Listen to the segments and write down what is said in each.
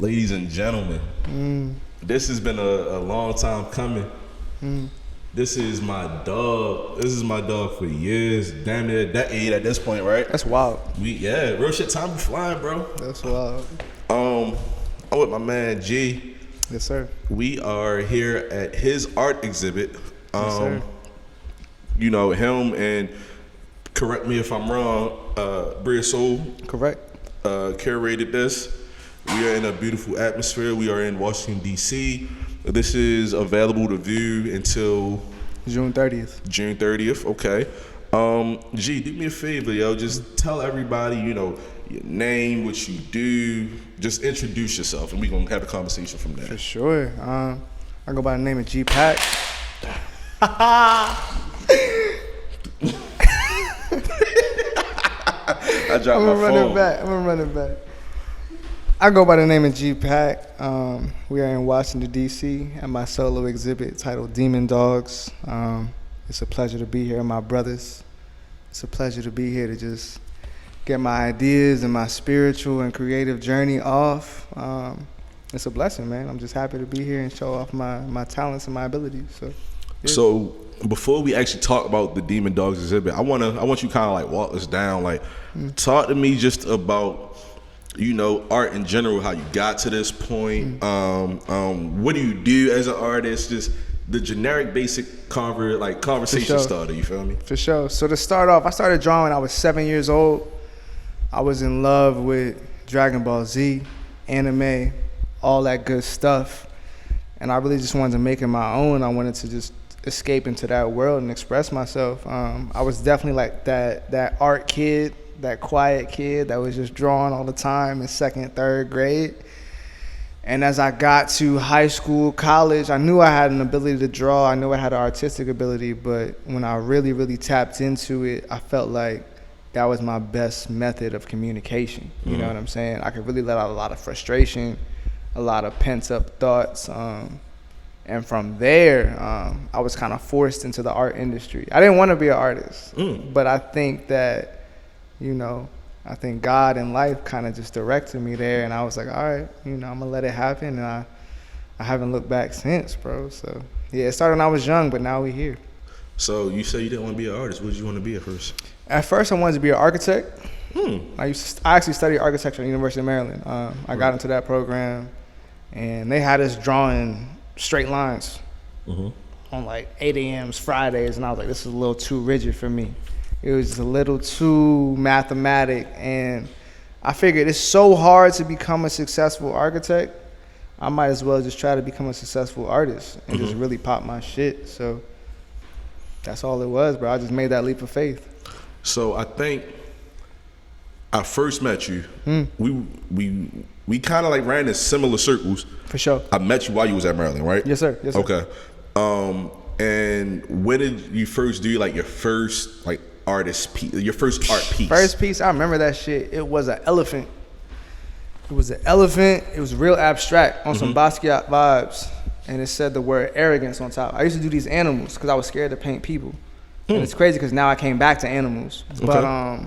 Ladies and gentlemen, this has been a long time coming. This is my dog. This is my dog for years. Damn near a decade at this point, right? That's wild. Real shit. Time be flying, bro. That's wild. I'm with my man G. Yes, sir. We are here at his art exhibit. Yes, sir. You know him, and correct me if I'm wrong. Bria Soul. Correct. Curated this. We are in a beautiful atmosphere. We are in Washington, D.C. This is available to view until June 30th. June 30th, okay. G, do me a favor, yo. Just tell everybody, your name, what you do. Just introduce yourself, and we're going to have a conversation from there. For sure. I go by the name of G Pack. I dropped my phone. I'm gonna run it back. I go by the name of G Pack. We are in Washington, D.C. at my solo exhibit titled Demon Dogs. It's a pleasure to be here, my brothers. It's a pleasure to be here to just get my ideas and my spiritual and creative journey off. It's a blessing, man. I'm just happy to be here and show off my talents and my abilities. So before we actually talk about the Demon Dogs exhibit, I want you kind of like walk us down. Like, talk to me just about art in general, how you got to this point. What do you do as an artist? Just the generic, basic conversation starter. You feel me? For sure. So to start off, I started drawing when I was 7 years old. I was in love with Dragon Ball Z, anime, all that good stuff, and I really just wanted to make it my own. I wanted to just escape into that world and express myself. I was definitely like that art kid, that quiet kid that was just drawing all the time in second, third grade. And as I got to high school, college, I knew I had an ability to draw. I knew I had an artistic ability, but when I really, really tapped into it, I felt like that was my best method of communication. You know what I'm saying? I could really let out a lot of frustration, a lot of pent-up thoughts. And from there, I was kind of forced into the art industry. I didn't want to be an artist, but I think that, I think God and life kind of just directed me there. And I was like, all right, I'm going to let it happen. And I haven't looked back since, bro. So, yeah, it started when I was young, but now we're here. So you said you didn't want to be an artist. What did you want to be at first? At first, I wanted to be an architect. I actually studied architecture at the University of Maryland. I got into that program, and they had us drawing straight lines on like 8 a.m.s Fridays, and I was like, this is a little too rigid for me. It was a little too mathematic, and I figured it's so hard to become a successful architect. I might as well just try to become a successful artist and just really pop my shit. So that's all it was, bro. I just made that leap of faith. So I think I first met you. We kind of like ran in similar circles. For sure. I met you while you was at Maryland, right? Yes, sir. Yes, sir. Okay. And when did you first do like your first like artist piece, your first art piece? First piece, I remember that shit. It was an elephant. It was an elephant. It was real abstract on some Basquiat vibes, and it said the word arrogance on top. I used to do these animals because I was scared to paint people. And it's crazy because now I came back to animals. Okay. But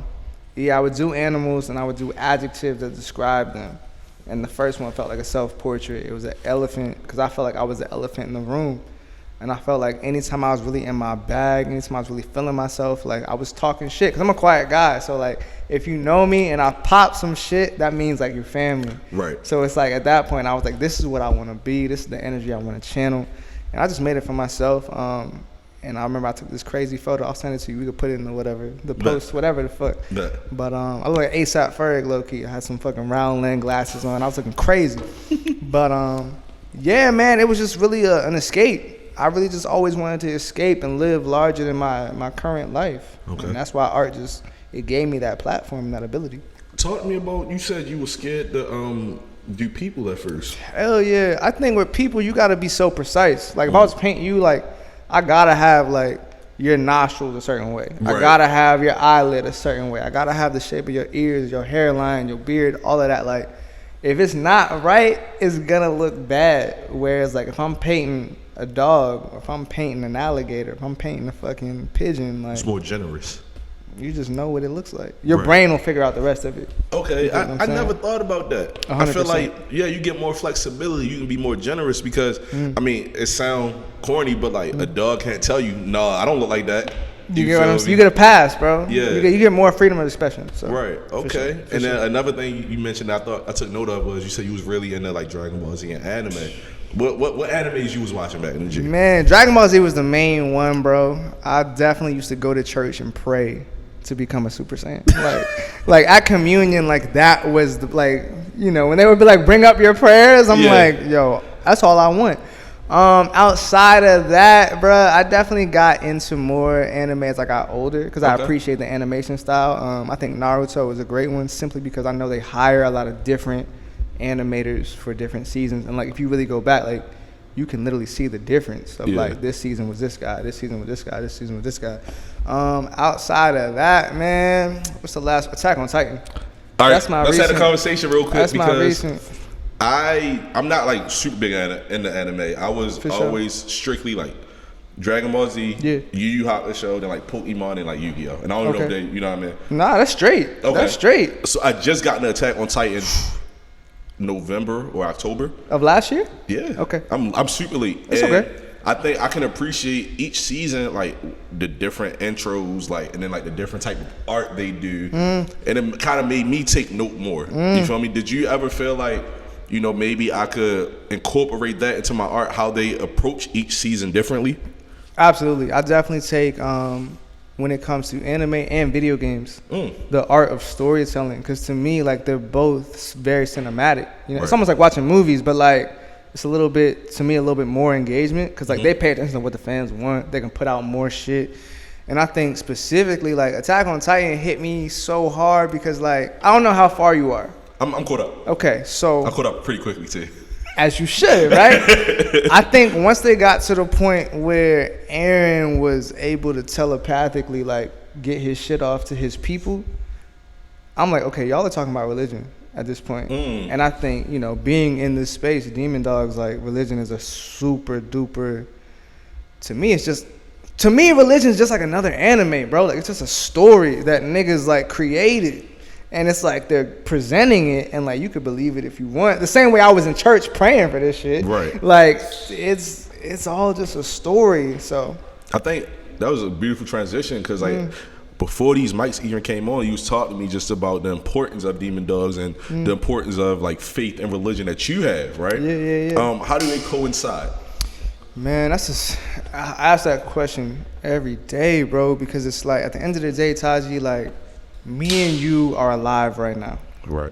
yeah, I would do animals and I would do adjectives that describe them. And the first one felt like a self-portrait. It was an elephant because I felt like I was the elephant in the room. And I felt like anytime I was really in my bag, anytime I was really feeling myself, like I was talking shit. Because I'm a quiet guy. So like if you know me and I pop some shit, that means like you're family. Right. So it's like at that point I was like, this is what I want to be. This is the energy I want to channel. And I just made it for myself. And I remember I took this crazy photo. I'll send it to you. We could put it in the post, whatever the fuck. But I look like ASAP Ferg low-key. I had some fucking round lens glasses on. I was looking crazy. But yeah, man, it was just really an escape. I really just always wanted to escape and live larger than my current life. Okay. And that's why art it gave me that platform and that ability. Talk to me about, you said you were scared to do people at first. Hell yeah. I think with people, you got to be so precise. Like if I was painting you, like I got to have like your nostrils a certain way. Right. I got to have your eyelid a certain way. I got to have the shape of your ears, your hairline, your beard, all of that. Like if it's not right, it's going to look bad. Whereas like if I'm painting a dog, or if I'm painting an alligator, if I'm painting a fucking pigeon, like it's more generous. you just know what it looks like. Your Right. brain will figure out the rest of it. Okay, You get what I'm I saying? never thought about that. I 100%. feel like, yeah, you get more flexibility. You can be more generous because, I mean, it sound corny, but like a dog can't tell you, no, I don't look like that. You get what I'm feel saying? me? You get a pass, bro. Yeah. You get more freedom of expression. So. Right. Okay. For And then sure. another thing you mentioned, I thought I took note of was you said you was really into like Dragon Ball Z and anime. What animes you was watching back in the G? Man, Dragon Ball Z was the main one, bro. I definitely used to go to church and pray to become a Super Saiyan. like at communion, like that was the, like, you know, when they would be like, bring up your prayers, I'm Yeah. like, yo, that's all I want. Outside of that, bro, I definitely got into more anime as I got older because I Okay. appreciate the animation style. I think Naruto is a great one simply because I know they hire a lot of different animators for different seasons, and like if you really go back, like you can literally see the difference of Yeah. like this season was this guy, this season was this guy, this season was this guy. Outside of that, man, what's the last? Attack on Titan. All right, That's my let's have recent- a conversation real quick That's my because recent. I'm not like super big into anime. I was For sure. always strictly like Dragon Ball Z, Yeah. Yu Yu Hakusho, then like Pokemon and like Yu-Gi-Oh. And I don't know if Okay. they, you know what I mean? Nah, that's straight. Okay. That's straight. So I just got an Attack on Titan November or October. Of last year? Yeah. Okay. I'm super late. It's And okay. I think I can appreciate each season, like the different intros, like, and then like the different type of art they do, and it kind of made me take note more. You feel me? Did you ever feel like, you know, maybe I could incorporate that into my art, how they approach each season differently? Absolutely. I definitely take when it comes to anime and video games, the art of storytelling, because to me, like, they're both very cinematic. You know, it's Right. almost like watching movies, but like it's a little bit, to me, a little bit more engagement because like they pay attention to what the fans want. They can put out more shit. And I think specifically like Attack on Titan hit me so hard because like I don't know how far you are. I'm caught up. Okay, so I caught up pretty quickly too. as you should, right? I think once they got to the point where Aaron was able to telepathically like get his shit off to his people, I'm like, okay, y'all are talking about religion at this point. And I think, you know, being in this space, Demon Dogs, like religion is a super duper, to me religion is just like another anime, bro. Like it's just a story that niggas like created. And it's like they're presenting it, and like you could believe it if you want. The same way I was in church praying for this shit. Right. Like it's all just a story. So I think that was a beautiful transition because like before these mics even came on, you was talking to me just about the importance of Demon Dogs and the importance of like faith and religion that you have, right? Yeah. How do they coincide? man, that's just, I ask that question every day, bro, because it's like at the end of the day, Taji, like me and you are alive right now. Right.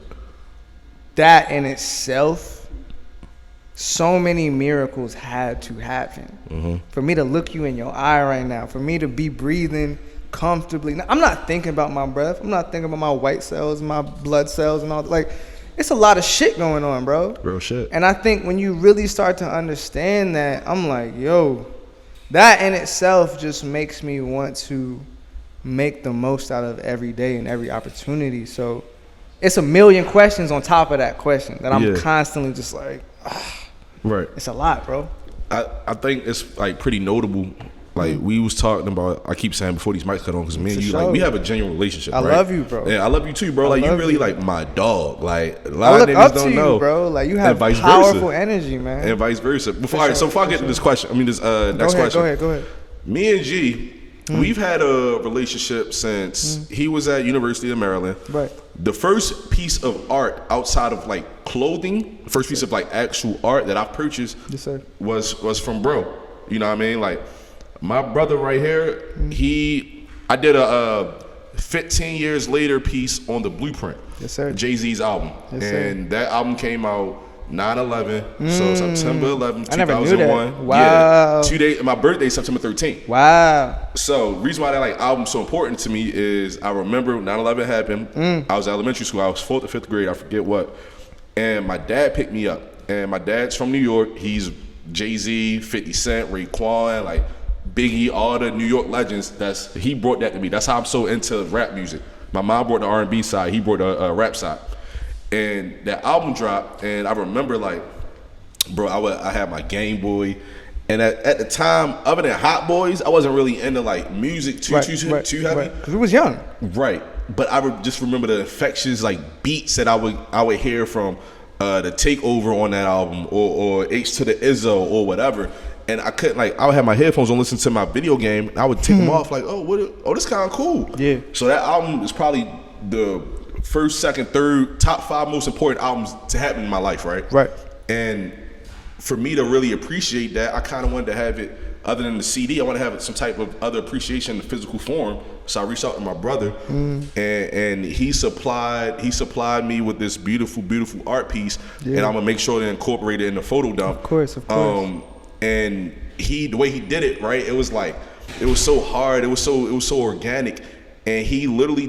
That in itself, so many miracles had to happen. For me to look you in your eye right now, for me to be breathing comfortably. Now, I'm not thinking about my breath. I'm not thinking about my white cells, my blood cells, and all. Like, it's a lot of shit going on, bro. Real shit. And I think when you really start to understand that, I'm like, yo, that in itself just makes me want to make the most out of every day and every opportunity. So it's a million questions on top of that question that I'm constantly just like, Right. it's a lot, bro. I think it's like pretty notable. Like we was talking about, I keep saying before these mics cut on, because me and For you, sure. like we have a genuine relationship. I right? love you, bro. Yeah, I love you too, bro. Like you love really you. like my dog. Like a I lot look of up niggas to don't you, know, bro. Like you have vice powerful versa. energy, man. and vice versa. Before I get to this question, I mean this next question. Go ahead. Me and G, we've had a relationship since he was at University of Maryland. Right. The first piece of art outside of like clothing, the first piece of like actual art that I purchased Yes, sir. was from bro. You know what I mean? Like my brother right here, I did a 15 years later piece on the Blueprint. Yes, sir. Jay-Z's album. Yes, sir. And that album came out 9/11, so September 11th, I never knew 2001. that. Wow. Yeah, 2 days. My birthday is September 13th. Wow. So reason why that like album's so important to me is I remember 9/11 happened. I was in elementary school. I was 4th or 5th grade. I forget what. And my dad picked me up. And my dad's from New York. He's Jay-Z, 50 Cent, Raekwon, like Biggie, all the New York legends. He brought that to me. That's how I'm so into rap music. My mom brought the R&B side. He brought the rap side. And that album dropped. And I remember like, bro, I had my Game Boy. And at the time, other than Hot Boys, I wasn't really into like music too heavy. Because we was young. Right. But I would just remember the infectious like beats that I would hear from the Takeover on that album or H to the Izzo or whatever. And I couldn't I would have my headphones on, listen to my video game, and I would take them off like, this kind of cool. Yeah. So that album is probably the first, second, third, top 5 most important albums to happen in my life, right? Right. And for me to really appreciate that, I kind of wanted to have it, other than the CD, I want to have some type of other appreciation in the physical form. So I reached out to my brother, and he supplied me with this beautiful, beautiful art piece, and I'm gonna make sure to incorporate it in the photo dump. Of course. And the way he did it, right? It was like, it was so hard, it was so organic, and he literally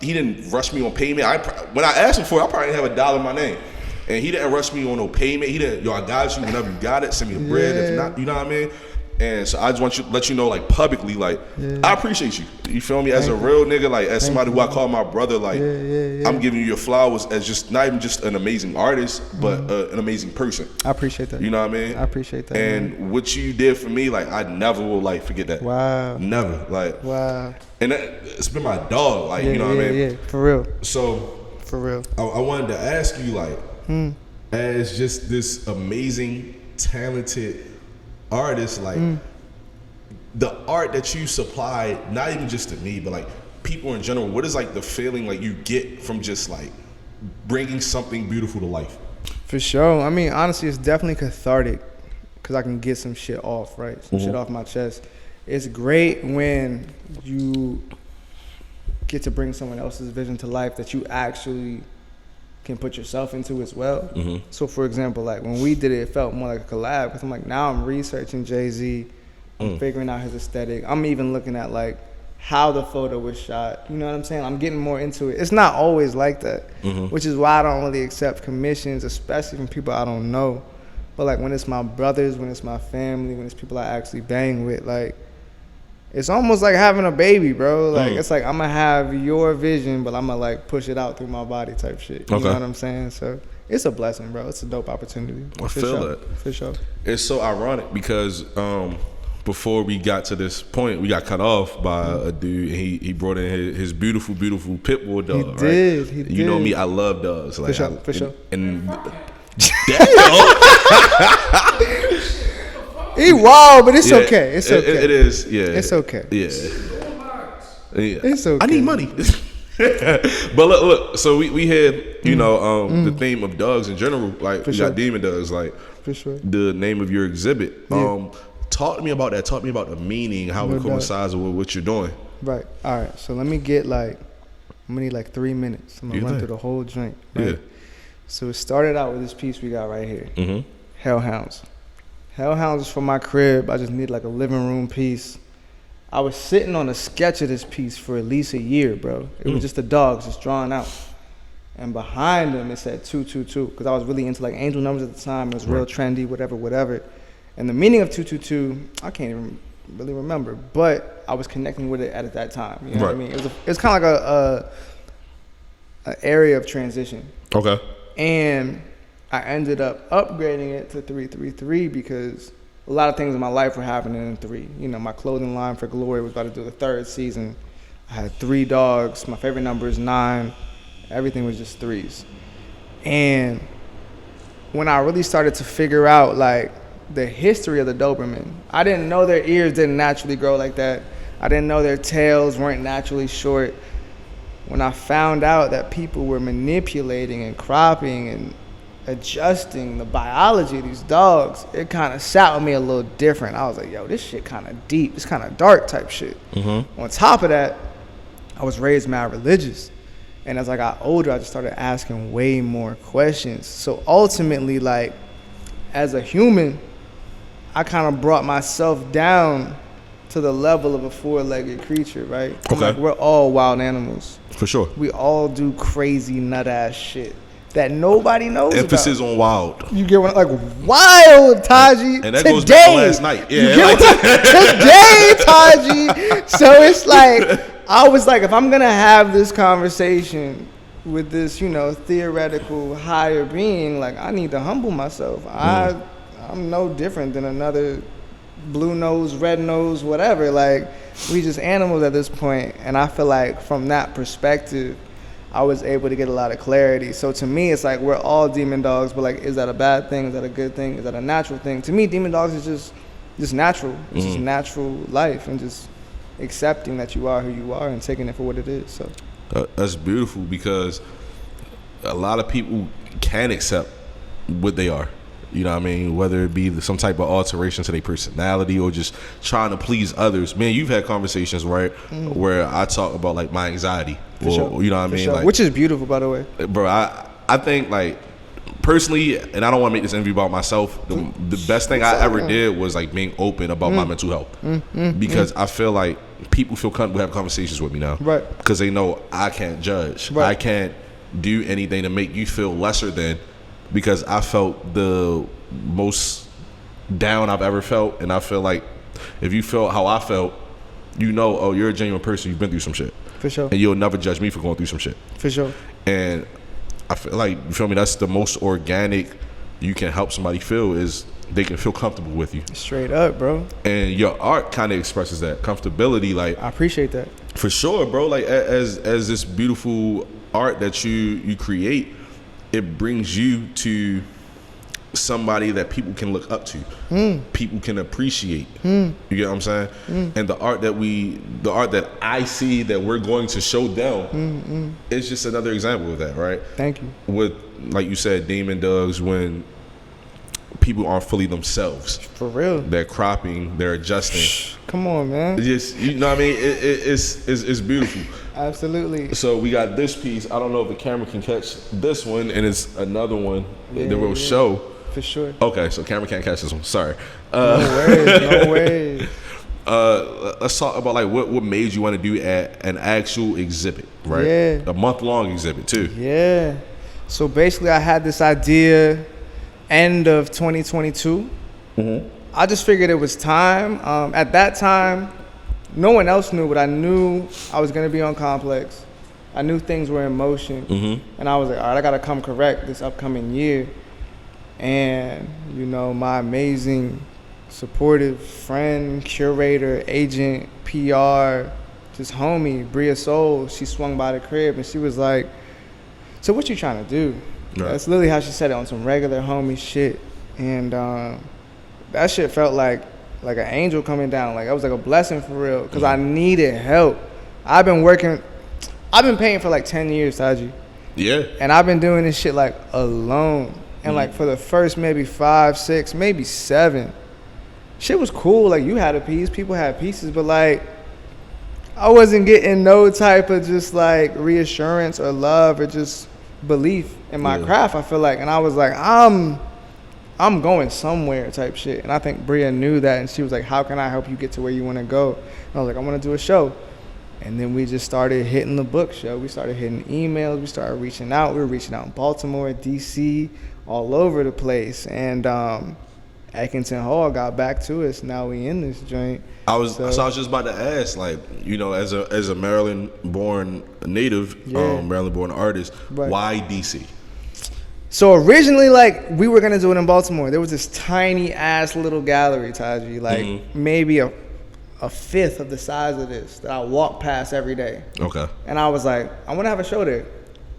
he didn't rush me on payment. When I asked him for it, I probably didn't have $1 in my name. And he didn't rush me on no payment. He didn't, I got you whenever you got it, send me the bread. If not, you know what I mean? And so I just want to let you know, like, publicly, like, I appreciate you. You feel me? As a real nigga, like, as somebody who I call my brother, like, I'm giving you your flowers as just, not even just an amazing artist, but an amazing person. I appreciate that. You know what I mean? I appreciate that. And what you did for me, like, I never will, like, forget that. Wow. Never. Like, wow. And it's been my dog, like, you know what I mean? Yeah, for real. So, for real. I wanted to ask you, like, as just this amazing, talented artist, like, the art that you supply, not even just to me, but like people in general, what is like the feeling like you get from just like bringing something beautiful to life? For sure. I mean, honestly, it's definitely cathartic because I can get some shit off, right? Some shit off my chest. It's great when you get to bring someone else's vision to life that you actually can put yourself into as well. So for example, like when we did it, it felt more like a collab because I'm like, now I'm researching Jay-Z, I'm figuring out his aesthetic. I'm even looking at like how the photo was shot. You know what I'm saying? I'm getting more into it. It's not always like that, which is why I don't really accept commissions, especially from people I don't know. But like when it's my brothers, when it's my family, when it's people I actually bang with, like it's almost like having a baby, bro. Like it's like I'm gonna have your vision, but I'm gonna like push it out through my body type shit. You know what I'm saying? So it's a blessing, bro. It's a dope opportunity. I feel that. For sure. It's so ironic because before we got to this point, we got cut off by a dude. And he brought in his beautiful, beautiful pit bull dog. He did. You know me, I love dogs. Like, for sure. And he wild, but it's okay. It's okay. It is. Yeah. It's okay. Yeah. It's okay. I need money. But look. So we had the theme of dogs in general. Like we got demon dogs. Like for sure. The name of your exhibit. Talk to me about that. Talk to me about the meaning, how it coincides with what you're doing. Right. All right. So let me get I'm gonna need 3 minutes. I'm gonna run through the whole joint. Right? Yeah. So it started out with this piece we got right here. Hellhounds. Hellhounds is for my crib. I just need like a living room piece. I was sitting on a sketch of this piece for at least a year, bro. It was just the dogs just drawn out. And behind them it said 222 because I was really into like angel numbers at the time. It was real trendy, whatever. And the meaning of 222, I can't even really remember, but I was connecting with it at that time. You know what I mean? It was kind of like an area of transition. Okay. And I ended up upgrading it to 333 because a lot of things in my life were happening in 3. You know, my clothing line for Glory was about to do the 3rd season. I had 3 dogs. My favorite number is 9. Everything was just 3s. And when I really started to figure out like the history of the Doberman, I didn't know their ears didn't naturally grow like that. I didn't know their tails weren't naturally short. When I found out that people were manipulating and cropping and adjusting the biology of these dogs, it kind of sat with me a little different. I was like, yo, this shit kind of deep. It's kind of dark type shit. On top of that, I was raised mad religious. And as I got older, I just started asking way more questions. So ultimately, like, as a human, I kind of brought myself down to the level of a 4-legged creature, right? Okay. Like, we're all wild animals. For sure. We all do crazy nut-ass shit that nobody knows Emphasis about. on wild. You get what, like, wild, Taji. And that today, goes back to last night. Yeah. You get what, today, Taji. So it's like, I was like, if I'm going to have this conversation with this, theoretical higher being, like, I need to humble myself. I I'm no different than another blue nose, red nose, whatever. Like, we just animals at this point. And I feel like from that perspective, I was able to get a lot of clarity. So to me, it's like we're all demon dogs, but like, is that a bad thing? Is that a good thing? Is that a natural thing? To me, demon dogs is just natural. It's just natural life, and just accepting that you are who you are and taking it for what it is. So that's beautiful, because a lot of people can accept what they are. You know what I mean? Whether it be some type of alteration to their personality or just trying to please others. Man, you've had conversations, right, where I talk about like my anxiety. Or, you know what I mean? Sure. Like, which is beautiful, by the way. Bro, I think like personally, and I don't want to make this interview about myself, the best thing I ever did was like being open about my mental health. Because I feel like people feel comfortable having conversations with me now. Right. Because they know I can't judge. Right. I can't do anything to make you feel lesser than, because I felt the most down I've ever felt. And I feel like if you felt how I felt, you know, oh, you're a genuine person. You've been through some shit. For sure. And you'll never judge me for going through some shit. For sure. And I feel like, you feel me, that's the most organic you can help somebody feel, is they can feel comfortable with you. Straight up, bro. And your art kind of expresses that comfortability. Like, I appreciate that. For sure, bro. Like, as this beautiful art that you create, it brings you to somebody that people can look up to, people can appreciate. You get what I'm saying? And the art that I see that we're going to show them, it's just another example of that, right? Thank you. With, like you said, demon dogs, when people aren't fully themselves. For real. They're cropping, they're adjusting. Come on, man. Just, you know what I mean? It's beautiful. Absolutely. So we got this piece. I don't know if the camera can catch this one, and it's another one that we'll show. For sure. Okay, so camera can't catch this one. Sorry. No worries. Let's talk about like what made you want to do an actual exhibit, right? Yeah. A month-long exhibit too. Yeah. So basically, I had this idea end of 2022. I just figured it was time. At that time, no one else knew, but I knew I was gonna be on Complex. I knew things were in motion, and I was like, all right, I gotta come correct this upcoming year. And, you know, my amazing, supportive friend, curator, agent, PR, just homie, Bria Soul, she swung by the crib and she was like, so what you trying to do? Right. That's literally how she said it, on some regular homie shit. And that shit felt like an angel coming down. Like, that was like a blessing for real, because I needed help. I've been paying for like 10 years, Taji. Yeah. And I've been doing this shit like alone. And like for the first maybe 5, 6, maybe 7, shit was cool. Like, you had a piece, people had pieces, but like I wasn't getting no type of just like reassurance or love or just belief in my craft, I feel like. And I was like, I'm going somewhere type shit. And I think Bria knew that, and she was like, how can I help you get to where you want to go? And I was like, I want to do a show. And then we just started hitting the book show. We started hitting emails. We started reaching out. We were reaching out in Baltimore, DC, all over the place. And Atkinson Hall got back to us. Now we in this joint. I was just about to ask, like, you know, as a Maryland-born native, Maryland-born artist, why DC? So originally, like, we were gonna do it in Baltimore. There was this tiny ass little gallery, Taji, like maybe a fifth of the size of this, that I walk past every day. Okay. And I was like, I want to have a show there.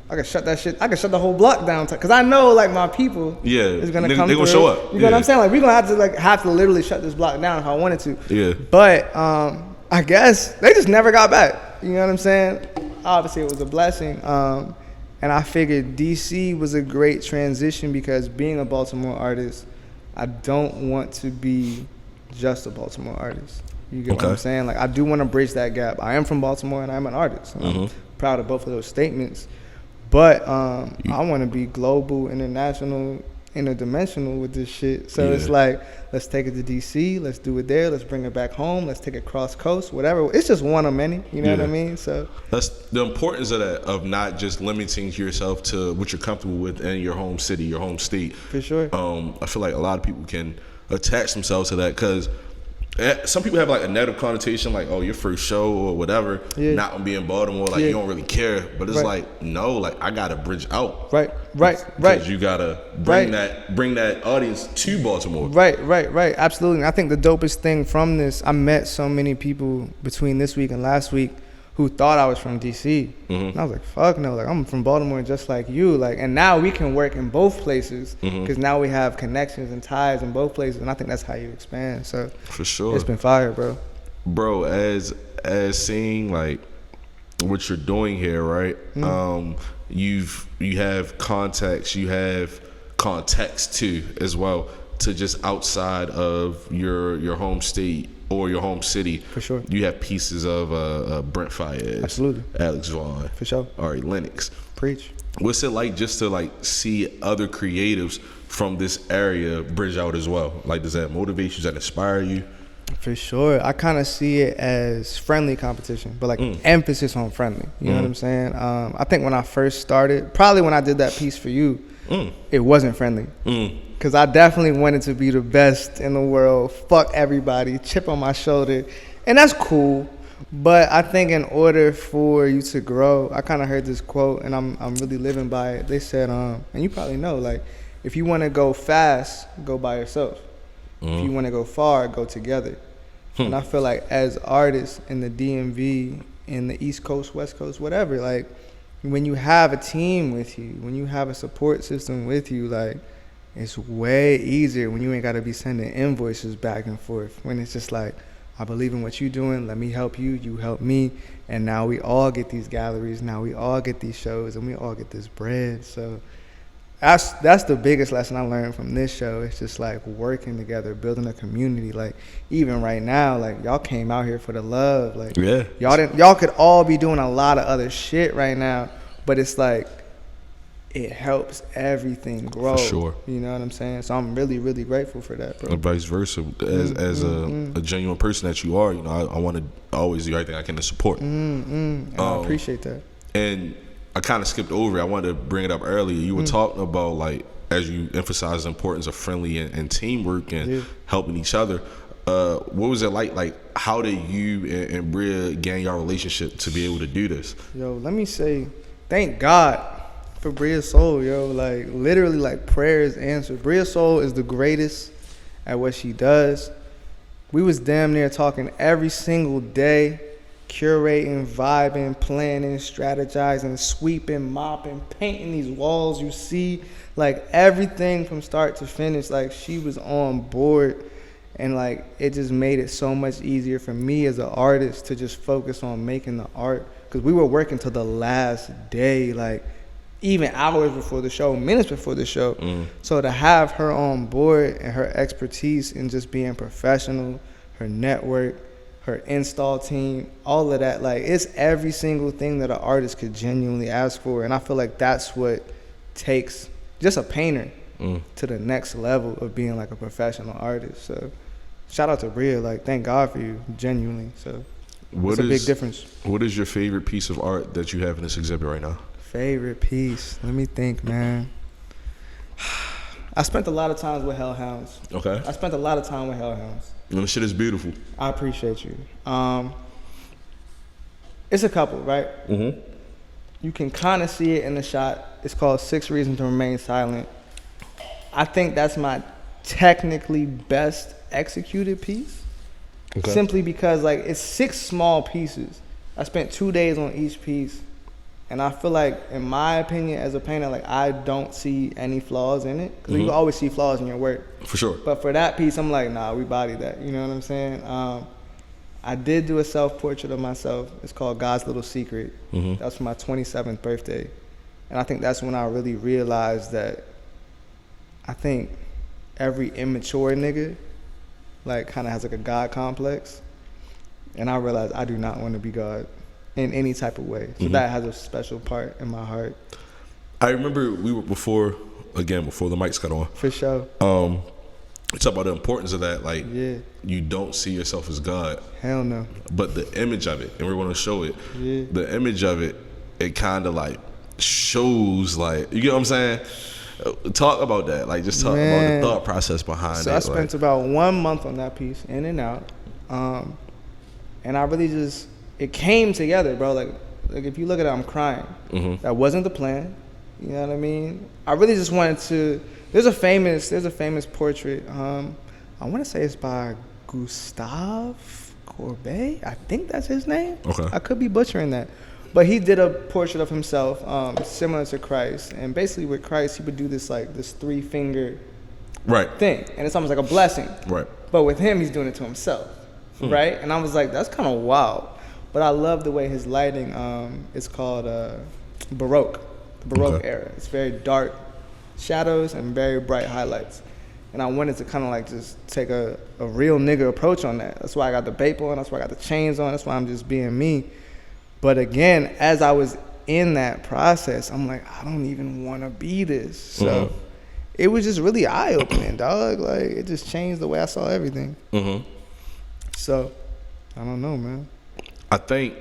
I can shut that shit. I can shut the whole block down, because I know like my people is gonna come. They gonna show up. You know what I'm saying? Like, we gonna have to literally shut this block down if I wanted to. Yeah. But I guess they just never got back. You know what I'm saying? Obviously, it was a blessing. And I figured DC was a great transition, because being a Baltimore artist, I don't want to be just a Baltimore artist. You get what I'm saying? Like, I do want to bridge that gap. I am from Baltimore and I'm an artist. I'm proud of both of those statements. But I want to be global, international, interdimensional with this shit. So it's like, let's take it to DC, let's do it there, let's bring it back home, let's take it cross coast, whatever. It's just one of many, you know what I mean? So that's the importance of that, of not just limiting yourself to what you're comfortable with in your home city, your home state. For sure. I feel like a lot of people can attach themselves to that, because some people have like a negative connotation, like, oh, your first show or whatever, not gonna be in Baltimore, like you don't really care. But it's like, no, like, I gotta bridge out. Right. Right. Because you gotta bring that audience to Baltimore. Right. Absolutely. And I think the dopest thing from this, I met so many people between this week and last week who thought I was from DC. And I was like, fuck no, like I'm from Baltimore just like you. Like, and now we can work in both places because now we have connections and ties in both places. And I think that's how you expand. So for sure, it's been fire, bro. Bro, as seeing like what you're doing here, right? You have contacts, you have context too as well to just outside of your home state or your home city. For sure. You have pieces of Brent Fayez, absolutely, Alex Vaughn, for sure, Ari Lennox. Preach. What's it like just to like see other creatives from this area bridge out as well? Like, does that motivate you? Does that inspire you? For sure. I kind of see it as friendly competition, but like emphasis on friendly. You know what I'm saying? I think when I first started, probably when I did that piece for you, it wasn't friendly. Because I definitely wanted to be the best in the world, fuck everybody, chip on my shoulder. And that's cool. But I think in order for you to grow, I kind of heard this quote, and I'm really living by it. They said, and you probably know, like, if you want to go fast, go by yourself. If you want to go far, go together. And I feel like as artists in the DMV, in the East Coast, West Coast, whatever, like, when you have a team with you, when you have a support system with you, like, it's way easier when you ain't got to be sending invoices back and forth. When it's just like, I believe in what you're doing, let me help you, you help me, and now we all get these galleries, now we all get these shows, and we all get this bread. So that's the biggest lesson I learned from this show. It's just like working together, building a community. Like, even right now, like, y'all came out here for the love. Like, yeah, y'all could all be doing a lot of other shit right now, but it's like, it helps everything grow. For sure. You know what I'm saying? So I'm really, really grateful for that, bro. And vice versa. As a genuine person that you are, you know, I want to always do everything I can to support. And I appreciate that. And I kind of skipped over it. I wanted to bring it up earlier. You were talking about, like, as you emphasize the importance of friendly and teamwork and helping each other. What was it like? Like, how did you and Bria gain your relationship to be able to do this? Yo, let me say, thank God for Bria Soul, yo. Like, literally, like, prayers answered. Bria Soul is the greatest at what she does. We was damn near talking every single day, curating, vibing, planning, strategizing, sweeping, mopping, painting these walls you see. Like, everything from start to finish, like, she was on board. And, like, it just made it so much easier for me as an artist to just focus on making the art. Because we were working till the last day, like, even hours before the show, minutes before the show. So to have her on board and her expertise in just being professional, her network, her install team, all of that, like, it's every single thing that an artist could genuinely ask for. And I feel like that's what takes just a painter to the next level of being like a professional artist. So shout out to Bria, like, thank God for you, genuinely. So it's a big difference. What is your favorite piece of art that you have in this exhibit right now? Favorite piece? Let me think, man. I spent a lot of time with Hellhounds. Okay. I spent a lot of time with Hellhounds. And the shit is beautiful. I appreciate you. It's a couple, right? You can kind of see it in the shot. It's called 6 Reasons to Remain Silent. I think that's my technically best executed piece. Okay. Simply because, like, it's 6 small pieces. I spent 2 days on each piece. And I feel like, in my opinion, as a painter, like, I don't see any flaws in it. Because you always see flaws in your work. For sure. But for that piece, I'm like, nah, we bodied that. You know what I'm saying? I did do a self-portrait of myself. It's called God's Little Secret. That was for my 27th birthday. And I think that's when I really realized that I think every immature nigga, like, kind of has, like, a God complex. And I realized I do not want to be God in any type of way. So that has a special part in my heart. I remember we were before the mics got on. For sure. We talk about the importance of that. Like, you don't see yourself as God. Hell no. But the image of it, and we're going to show it. The image of it, it kind of, like, shows, like, you get what I'm saying? Talk about that. Like, just talk about the thought process behind it. So I spent about 1 month on that piece, in and out. And I really just, it came together, bro. Like if you look at it, I'm crying. That wasn't the plan. You know what I mean? I really just wanted to. There's a famous portrait. I want to say it's by Gustave Courbet. I think that's his name. Okay. I could be butchering that. But he did a portrait of himself similar to Christ. And basically with Christ, he would do this like this 3-finger thing. And it's almost like a blessing. Right. But with him, he's doing it to himself. Right? And I was like, that's kind of wild. But I love the way his lighting is called Baroque. The Baroque era. It's very dark shadows and very bright highlights. And I wanted to kind of like just take a real nigga approach on that. That's why I got the Bape on. That's why I got the chains on. That's why I'm just being me. But again, as I was in that process, I'm like, I don't even want to be this. So it was just really eye-opening, dog. Like, it just changed the way I saw everything. So, I don't know, man. I think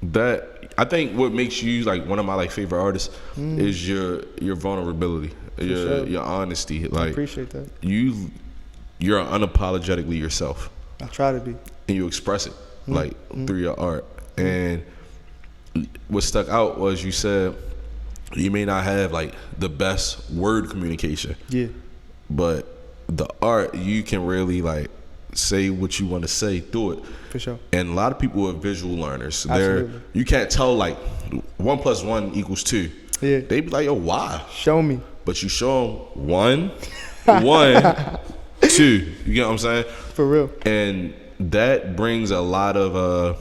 what makes you like one of my like favorite artists is your vulnerability, your honesty. Like, I appreciate that. You're unapologetically yourself. I try to be. And you express it like through your art. And what stuck out was you said you may not have like the best word communication. Yeah. But the art, you can really like say what you want to say through it. For sure. And a lot of people are visual learners. Absolutely. You can't tell like 1 + 1 = 2. Yeah. They be like, yo, why? Show me. But you show them 1, 1, 2. You get what I'm saying? For real. And that brings a lot of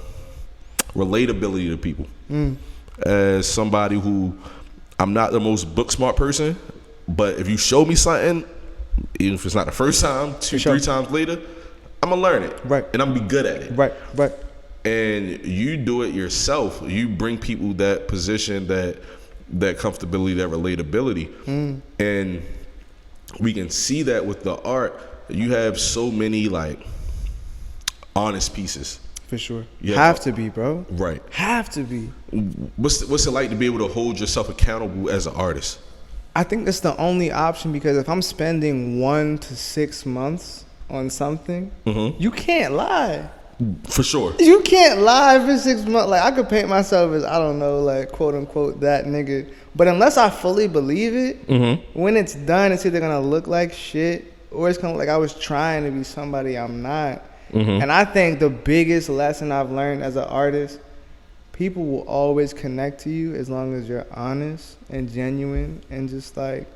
relatability to people. As somebody who, I'm not the most book smart person, but if you show me something, even if it's not the first time, 2, 3 times later, I'm gonna learn it. Right. And I'm gonna be good at it. Right. And you do it yourself. You bring people that position, that comfortability, that relatability. And we can see that with the art. You have so many like honest pieces. For sure. Yeah. Have to be, bro. Right. Have to be. What's it like to be able to hold yourself accountable as an artist? I think that's the only option, because if I'm spending 1 to 6 months on something, you can't lie. For sure. You can't lie for 6 months. Like, I could paint myself as, I don't know, like, quote unquote, that nigga. But unless I fully believe it, when it's done, it's either gonna look like shit, or it's gonna like I was trying to be somebody I'm not. And I think the biggest lesson I've learned as an artist, people will always connect to you as long as you're honest and genuine and just like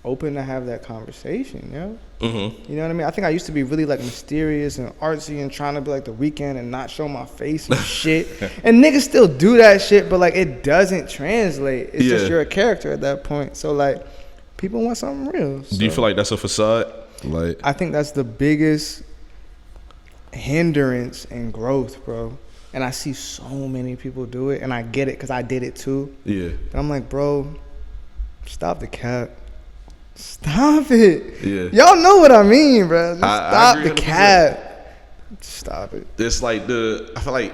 open to have that conversation, yo. You know what I mean? I think I used to be really like mysterious and artsy and trying to be like The Weeknd and not show my face and shit. And niggas still do that shit, but like it doesn't translate. It's just you're a character at that point. So like people want something real. So do you feel like that's a facade? Like, I think that's the biggest hindrance in growth, bro. And I see so many people do it, and I get it because I did it too. Yeah. And I'm like, bro, stop the cap. Stop it. Yeah. Y'all know what I mean, bro. Just stop the cap. Stop it. It's like I feel like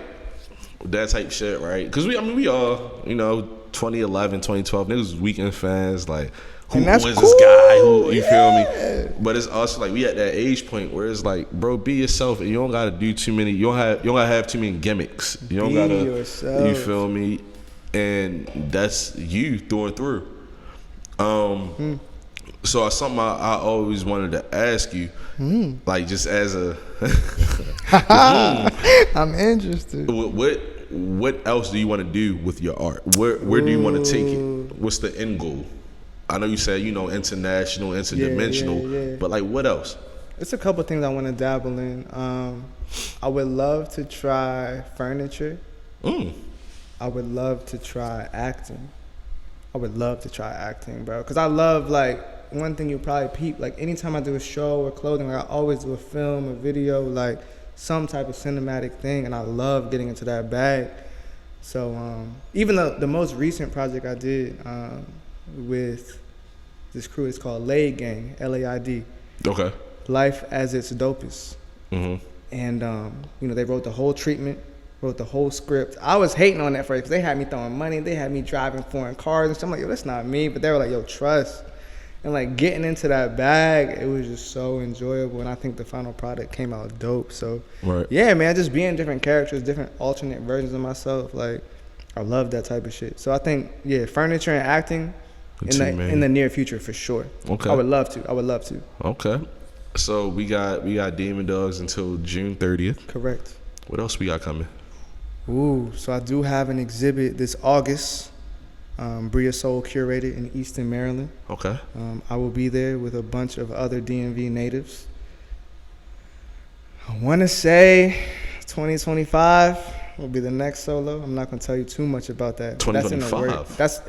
that type shit, right? Because we all, 2011, 2012, niggas was Weeknd fans, like, who was this guy? Who, you feel me? But it's also like we at that age point where it's like, bro, be yourself, and you don't gotta do too many. You don't gotta have too many gimmicks. You don't gotta. Yourself. You feel me? And that's you through and through. So it's something I always wanted to ask you, like just as a. I'm interested. What else do you want to do with your art? Where do you want to take it? What's the end goal? I know you said, international, interdimensional, but like what else? It's a couple things I want to dabble in. I would love to try furniture. I would love to try acting. Bro. Because I love, like, one thing you probably peep, like, anytime I do a show or clothing, like, I always do a film, a video, like, some type of cinematic thing, and I love getting into that bag. So, even the most recent project I did with this crew is called Laid Gang, L-A-I-D. Okay. Life as Its Dopest. And, they wrote the whole treatment, wrote the whole script. I was hating on that first because they had me throwing money. They had me driving foreign cars and stuff. I'm like, yo, that's not me. But they were like, yo, trust. And, like, getting into that bag, it was just so enjoyable. And I think the final product came out dope. So, yeah, man, just being different characters, different alternate versions of myself. Like, I love that type of shit. So I think, furniture and acting in the near future for sure. Okay. I would love to. Okay. So we got Demon Dogs until June 30th. Correct. What else we got coming? Ooh, so I do have an exhibit this August, Bria Soul curated in Easton, Maryland. Okay. I will be there with a bunch of other DMV natives. I want to say 2025 will be the next solo. I'm not going to tell you too much about that. 2025? That's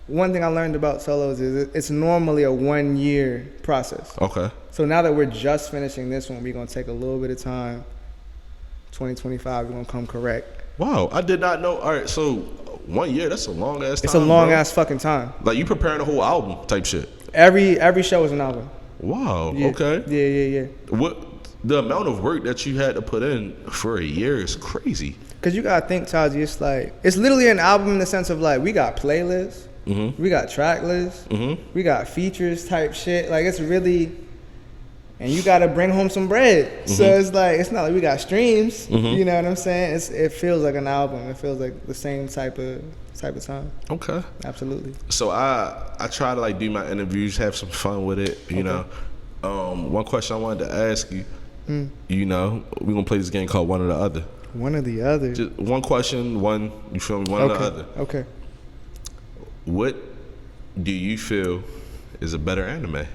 one thing I learned about solos is it's normally a 1 year process. Okay. So now that we're just finishing this one, we're going to take a little bit of time. 2025, we're going to come correct. Wow, I did not know. All right, so 1 year, that's a long ass time. It's a long ass fucking time. Like you preparing a whole album type shit. Every show is an album. Wow, Yeah. okay. Yeah. What the amount of work that you had to put in for a year is crazy. Cause you gotta think, Taji, it's literally an album in the sense of like we got playlists, we got track lists, we got features type shit. Like it's really, and you gotta bring home some bread. So it's like it's not like we got streams. You know what I'm saying? It feels like an album. It feels like the same type of time. Okay. Absolutely. So I try to like do my interviews, have some fun with it. You know, one question I wanted to ask you. You know, we're gonna play this game called One or the Other. One or the other. Just one question, you feel me? One or the other. Okay. What do you feel is a better anime?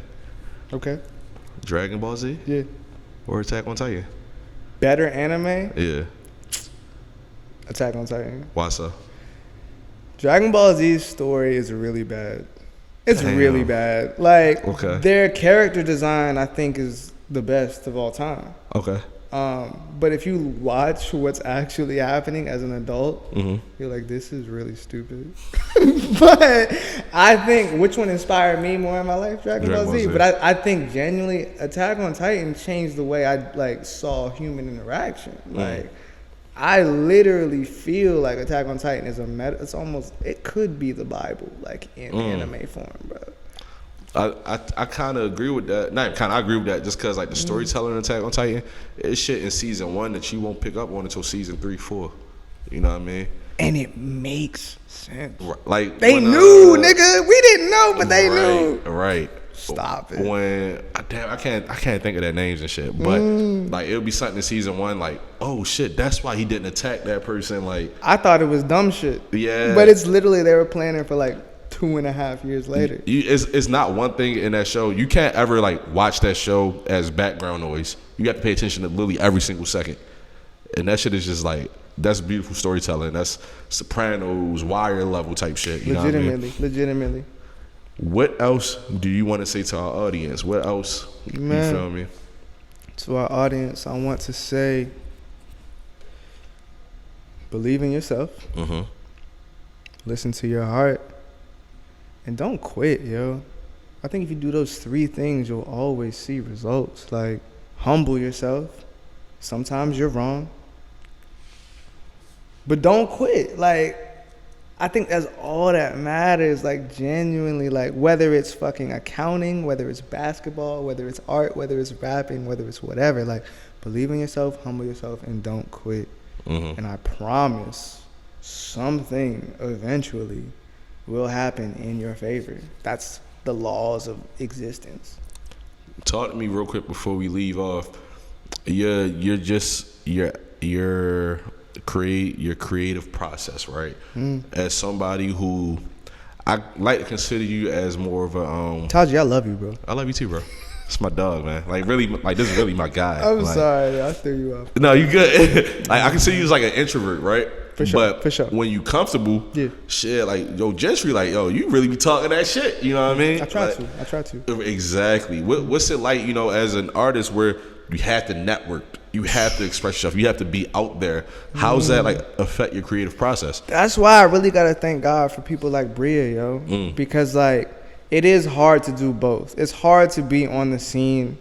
Okay. Dragon Ball Z? Yeah. Or Attack on Titan? Better anime? Yeah. Attack on Titan. Why so? Dragon Ball Z's story is really bad. It's Damn. really bad. Like their character design, I think, is the best of all time. Okay. But if you watch what's actually happening as an adult, you're like, this is really stupid. But I think which one inspired me more in my life, Dragon Ball Z. But I think genuinely, Attack on Titan changed the way I like saw human interaction. Like I literally feel like Attack on Titan is it's almost, it could be the Bible, like in anime form, bro. I kind of agree with that. I agree with that just because like the storytelling in Attack on Titan, it's shit in season 1 that you won't pick up on until season 3, 4. You know what I mean? And it makes sense. Like they knew, nigga. We didn't know, but they knew. Right. Stop it. When I can't think of their names and shit. But like it'll be something in season 1, like, oh shit, that's why he didn't attack that person. Like I thought it was dumb shit. Yeah. But it's literally they were planning for like 2.5 years later. It's not one thing in that show. You can't ever like watch that show as background noise. You have to pay attention to literally every single second. And that shit is just like, that's beautiful storytelling. That's Sopranos, Wire level type shit. You know what I mean? Legitimately. What else do you want to say to our audience? What else? Man, you feel me? To our audience, I want to say, believe in yourself. Listen to your heart. And don't quit, yo. I think if you do those 3 things, you'll always see results. Like, humble yourself. Sometimes you're wrong. But don't quit. Like, I think that's all that matters. Like, genuinely, like, whether it's fucking accounting, whether it's basketball, whether it's art, whether it's rapping, whether it's whatever. Like, believe in yourself, humble yourself, and don't quit. And I promise something eventually will happen in your favor. That's the laws of existence. Talk to me real quick before we leave off. Your creative process, right? As somebody who I like to consider you as more of a Taji, I love you, bro. I love you too, bro. It's my dog, man. Like really, like this is really my guy. I'm like, sorry, I threw you off. No, you good. Like I consider you as like an introvert, right? For sure. But for sure. when you comfortable, shit, like yo, Gentry, like yo, you really be talking that shit. You know what I mean? I try to. Exactly. What's it like, you know, as an artist where you have to network, you have to express yourself, you have to be out there. How's that like affect your creative process? That's why I really gotta thank God for people like Bria, yo, because like it is hard to do both. It's hard to be on the scene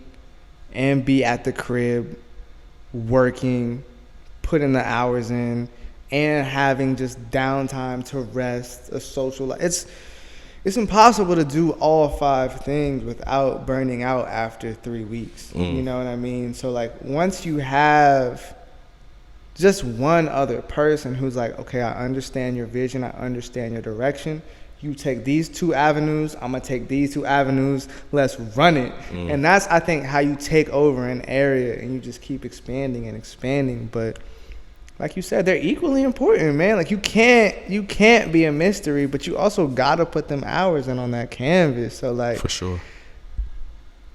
and be at the crib working, putting the hours in, and having just downtime to rest, a social life. It's impossible to do all 5 things without burning out after 3 weeks. You know what I mean? So like once you have just one other person who's like, okay, I understand your vision, I understand your direction, you take these 2 avenues, I'm gonna take these 2 avenues, let's run it. And that's, I think, how you take over an area and you just keep expanding and expanding. But like you said, they're equally important, man. Like you can't be a mystery, but you also gotta put them hours in on that canvas. So like, for sure.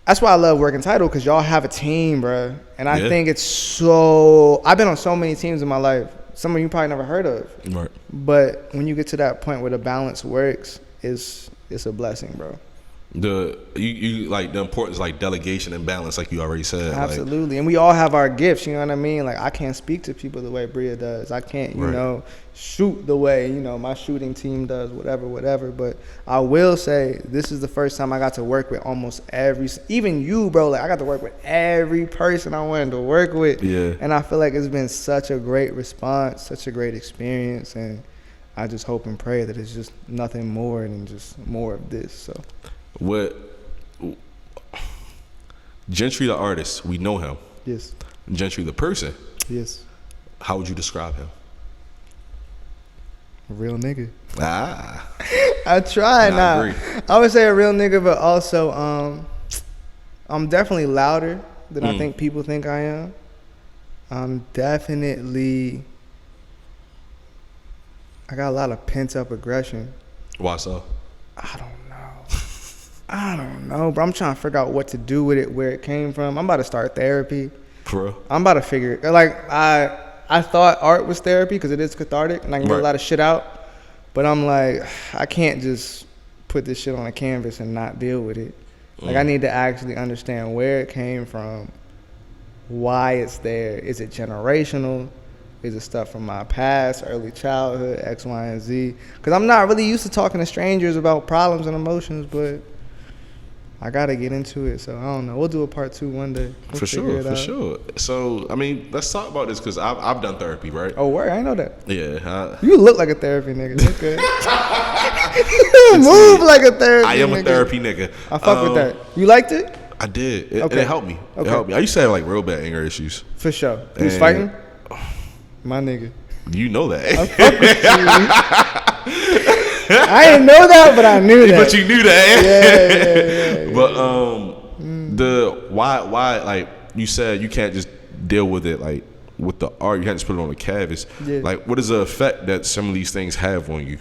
That's why I love working title, because y'all have a team, bro. And I think it's so, I've been on so many teams in my life. Some of you probably never heard of. Right. But when you get to that point where the balance works, it's a blessing, bro. You like the importance, like delegation and balance, like you already said. Absolutely. And we all have our gifts, you know what I mean? Like I can't speak to people the way Bria does. I can't, you know, shoot the way, you know, my shooting team does, whatever. But I will say this is the first time I got to work with almost even you, bro. Like I got to work with every person I wanted to work with. Yeah. And I feel like it's been such a great response, such a great experience. And I just hope and pray that it's just nothing more than just more of this. So. What Gentry the artist, we know him. Yes. Gentry the person. Yes. How would you describe him? A real nigga. Ah. I try now. I would say a real nigga, but also I'm definitely louder than I think people think I am. I'm definitely, I got a lot of pent up aggression. Why so? I don't know, bro. I'm trying to figure out what to do with it, where it came from. I'm about to start therapy. For real? I'm about to figure it. Like, I thought art was therapy because it is cathartic and I can get a lot of shit out. But I'm like, I can't just put this shit on a canvas and not deal with it. Like, I need to actually understand where it came from, why it's there. Is it generational? Is it stuff from my past, early childhood, X, Y, and Z? Because I'm not really used to talking to strangers about problems and emotions, but I gotta get into it, so I don't know. We'll do a part 2 one day. For sure. So, I mean, let's talk about this, because I've done therapy, right? Oh, word? I didn't know that. Yeah. You look like a therapy nigga. Okay. You move like a therapy nigga. I am a therapy nigga. I fuck with that. You liked it? I did. And it helped me. Okay. It helped me. I used to have like real bad anger issues. For sure. You was fighting? My nigga. You know that. I fuck with you. I didn't know that, but I knew that. But you knew that. Yeah. But why like you said you can't just deal with it like with the art, you can't just put it on the canvas. Yeah. Like what is the effect that some of these things have on you?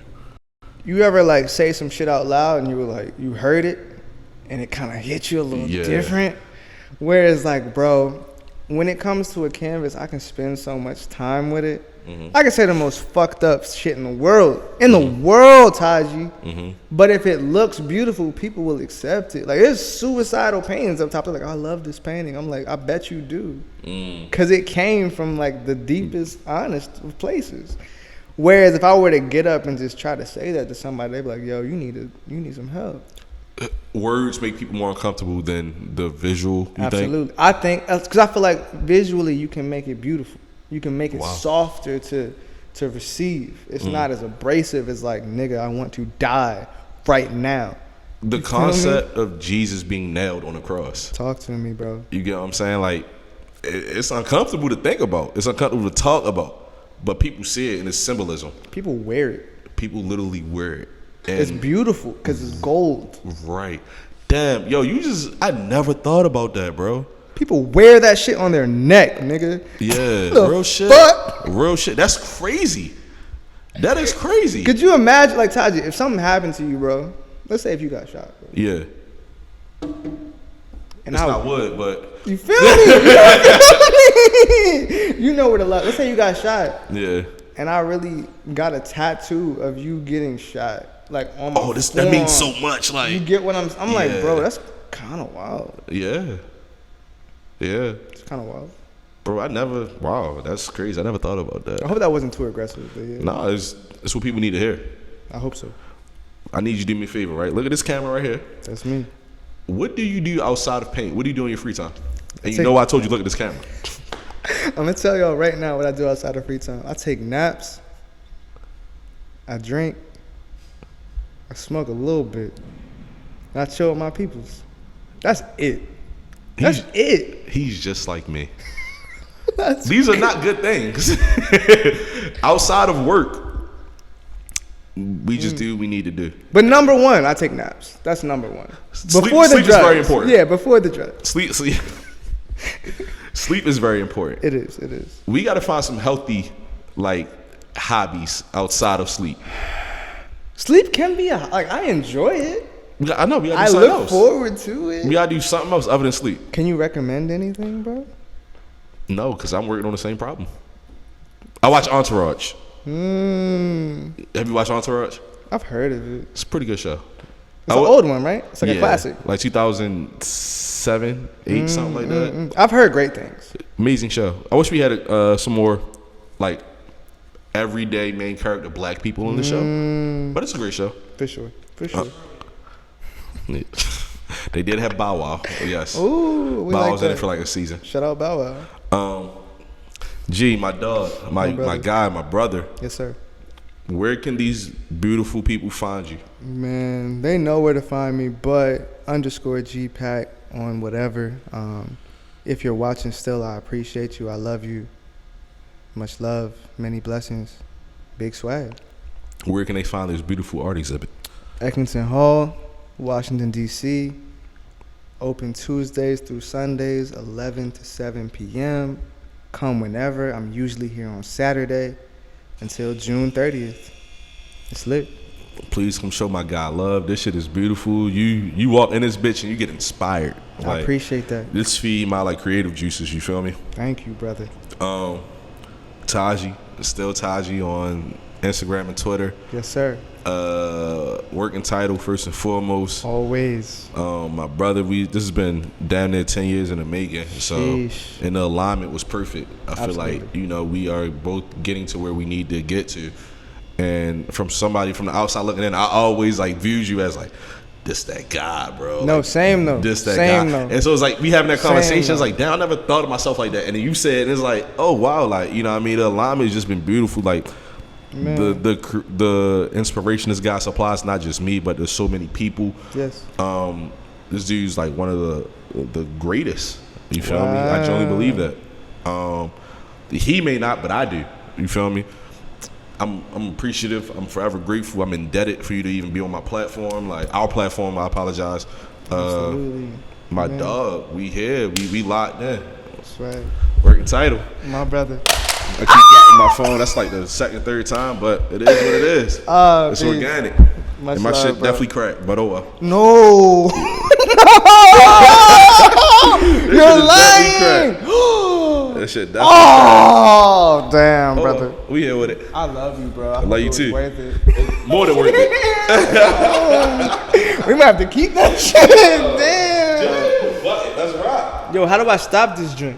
You ever like say some shit out loud and you were like, you heard it and it kind of hit you a little different? Whereas like, bro, when it comes to a canvas, I can spend so much time with it. I can say the most fucked up shit in the world. In the world, Taji. But if it looks beautiful, people will accept it. Like, there's suicidal paintings up top. They're like, I love this painting. I'm like, I bet you do. Because it came from, like, the deepest, honest of places. Whereas if I were to get up and just try to say that to somebody, they'd be like, yo, you need some help. Words make people more uncomfortable than the visual, you Absolutely. think? I think, because I feel like visually you can make it beautiful. You can make it softer to receive. It's not as abrasive as like, nigga, I want to die right now. The concept of Jesus being nailed on a cross. Talk to me, bro. You get what I'm saying? Like, it's uncomfortable to think about. It's uncomfortable to talk about. But people see it in its symbolism. People wear it. People literally wear it. And it's beautiful because it's gold. Right. Damn. Yo, I never thought about that, bro. People wear that shit on their neck, nigga. Yeah, real shit. Fuck? Real shit. That's crazy. That is crazy. Could you imagine, like, Taji, if something happened to you, bro? Let's say if you got shot, bro. Yeah. And I would, but you feel me? You know where the luck. Let's say you got shot. Yeah. And I really got a tattoo of you getting shot, like on my that means so much. Like, you get what I'm like, bro. That's kind of wild. Yeah. Yeah. It's kind of wild. Bro, wow, that's crazy. I never thought about that. I hope that wasn't too aggressive. But yeah. Nah, it's what people need to hear. I hope so. I need you to do me a favor, right? Look at this camera right here. That's me. What do you do outside of paint? What do you do in your free time? And you know I told you look at this camera. I'm going to tell y'all right now what I do outside of free time. I take naps. I drink. I smoke a little bit. And I chill with my peoples. That's it. That's it. He's just like me. These are not good things. Outside of work, We just do what we need to do. But number one, I take naps. That's number one. Sleep drugs. is very important. Yeah, before the drugs. Sleep is very important. It is. We got to find some healthy, like, hobbies outside of sleep. Sleep can be I enjoy it. I know. We got to I do something look else. forward to it. We got to do something else other than sleep. Can you recommend anything, bro? No, because I'm working on the same problem. I watch Entourage. Have you watched Entourage? I've heard of it. It's a pretty good show. It's an old one, right? It's like a classic. Like 2007, 8, something like that. I've heard great things. Amazing show. I wish we had some more, like, everyday main character black people in the show. But it's a great show. For sure. They did have Bow Wow. Yes. Ooh, we Bow like was in that. it for like a season. Shout out Bow Wow. G, my dog, my guy, my brother. Yes, sir. Where can these beautiful people find you? Man, they know where to find me, but _GPack on whatever. If you're watching still, I appreciate you. I love you. Much love. Many blessings. Big swag. Where can they find this beautiful art exhibit? Eckington Hall, Washington, D.C. Open Tuesdays through Sundays, 11 to 7 p.m. Come whenever. I'm usually here on Saturday until June 30th. It's lit. Please come show my guy love. This shit is beautiful. You walk in this bitch and you get inspired. I appreciate that. This feed my like creative juices. You feel me? Thank you, brother. Taji, still Taji on Instagram and Twitter. Yes, sir. Working title first and foremost. Always. My brother, this has been damn near 10 years in the making. So, Sheesh. and the alignment was perfect. I Absolutely. feel like, we are both getting to where we need to get to. And from somebody from the outside looking in, I always like viewed you as like, this that guy, bro. No, like, same though. This that same guy. though. And so it's like we having that conversation. Same It's like, damn, I never thought of myself like that. And then you said, and it's like, oh wow, like you know what I mean. The alignment has just been beautiful. Like Man. the inspiration this guy supplies, not just me, but there's so many people. Yes. This dude's like one of the greatest. You feel me? I genuinely believe that. He may not, but I do. You feel me? I'm appreciative. I'm forever grateful. I'm indebted for you to even be on my platform, like our platform. I apologize. Absolutely. My Man. dog, we here. We locked in. That's right. Working title. My brother. I keep dropping my phone. That's like the second, third time, but it is what it is. It's Peace. organic. Much And my love, shit bro. definitely cracked, but oh well. No. This You're shit is definitely lying. cracked. That shit definitely Oh, damn, cracked. brother. We here with it. I love you, bro. I love you too. Worth it. More than worth it. We might have to keep that shit. Damn. Fuck it, let's rock. Yo, how do I stop this drink?